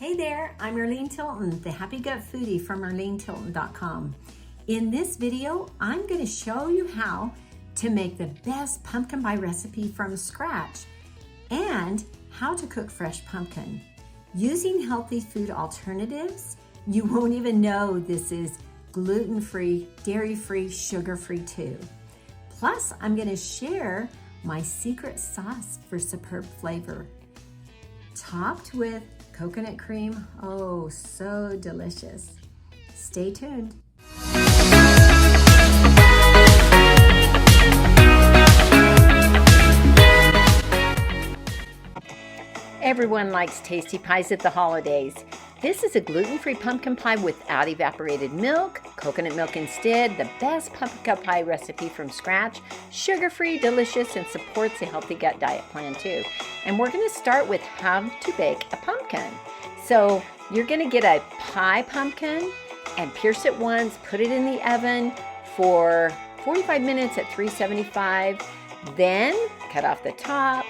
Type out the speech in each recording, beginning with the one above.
Hey there, I'm Erleen Tilton, the Happy Gut Foodie from erleentilton.com. In this video, I'm going to show you how to make the best pumpkin pie recipe from scratch and how to cook fresh pumpkin. Using healthy food alternatives, you won't even know this is gluten-free, dairy-free, sugar-free too. Plus, I'm going to share my secret sauce for superb flavor. Topped with coconut cream, oh, so delicious. Stay tuned. Everyone likes tasty pies at the holidays. This is a gluten-free pumpkin pie without evaporated milk, coconut milk instead, the best pumpkin pie recipe from scratch, sugar-free, delicious, and supports a healthy gut diet plan too. And we're going to start with how to bake a pumpkin. So you're going to get a pie pumpkin and pierce it once, put it in the oven for 45 minutes at 375, then cut off the top,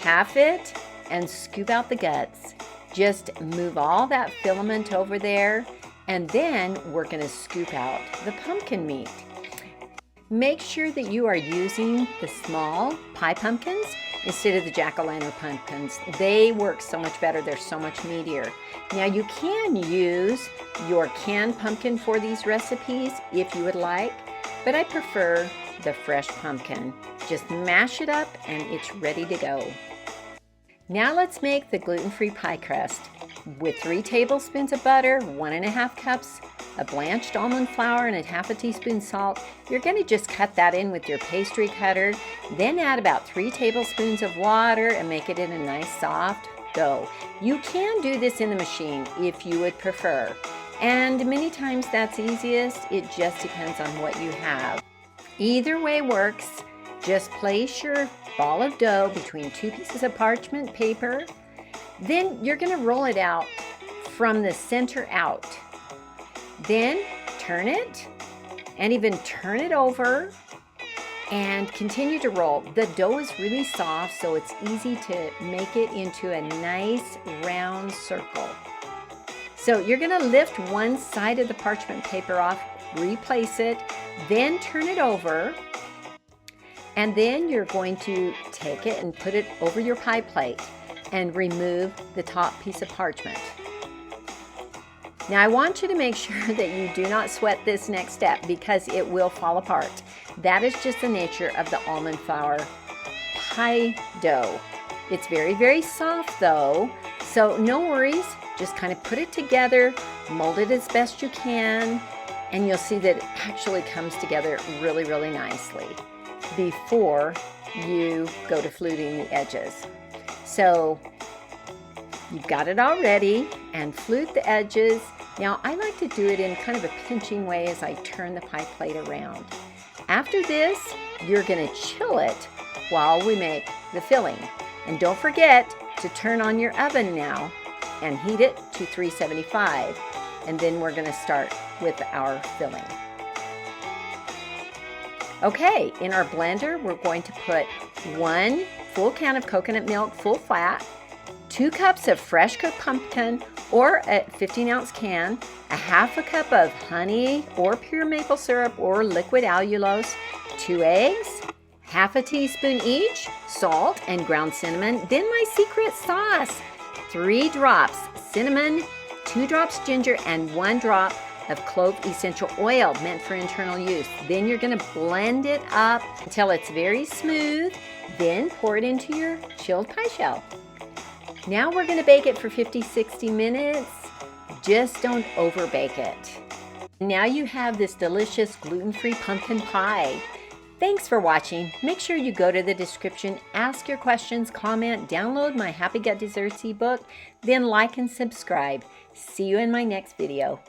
half it, and scoop out the guts. Just move all that filament over there, and then we're going to scoop out the pumpkin meat. Make sure that you are using the small pie pumpkins instead of the jack-o'-lantern pumpkins. They work so much better. They're so much meatier. Now you can use your canned pumpkin for these recipes if you would like, but I prefer the fresh pumpkin. Just mash it up and it's ready to go. Now let's make the gluten-free pie crust. With 3 tablespoons of butter, 1.5 cups of blanched almond flour, and a half a teaspoon salt, you're going to just cut that in with your pastry cutter. Then add about 3 tablespoons of water and make it in a nice soft dough. You can do this in the machine if you would prefer. And many times that's easiest. It just depends on what you have. Either way works. Just place your ball of dough between 2 pieces of parchment paper. Then you're going to roll it out from the center out. Then turn it and even turn it over and continue to roll. The dough is really soft, so it's easy to make it into a nice round circle. So you're going to lift one side of the parchment paper off, replace it, then turn it over. And then you're going to take it and put it over your pie plate and remove the top piece of parchment. Now I want you to make sure that you do not sweat this next step because it will fall apart. That is just the nature of the almond flour pie dough. It's very, very soft though, so no worries. Just kind of put it together, mold it as best you can, and you'll see that it actually comes together really, really nicely before you go to fluting the edges. So you've got it all ready, and flute the edges. Now I like to do it in kind of a pinching way as I turn the pie plate around. After this, you're going to chill it while we make the filling. And don't forget to turn on your oven now and heat it to 375. And then we're going to start with our filling. Okay, in our blender, we're going to put 1 full can of coconut milk, full flat, 2 cups of fresh cooked pumpkin or a 15-ounce can, a half a cup of honey or pure maple syrup or liquid allulose, 2 eggs, half a teaspoon each, salt and ground cinnamon, then my secret sauce, 3 drops cinnamon, 2 drops ginger, and 1 drop of clove essential oil meant for internal use. Then you're going to blend it up until it's very smooth. Then pour it into your chilled pie shell. Now we're going to bake it for 50-60 minutes. Just don't over bake it. Now you have this delicious gluten-free pumpkin pie. Thanks for watching. Make sure you go to the description, ask your questions, comment, download my Happy Gut Desserts ebook, then like and subscribe. See you in my next video.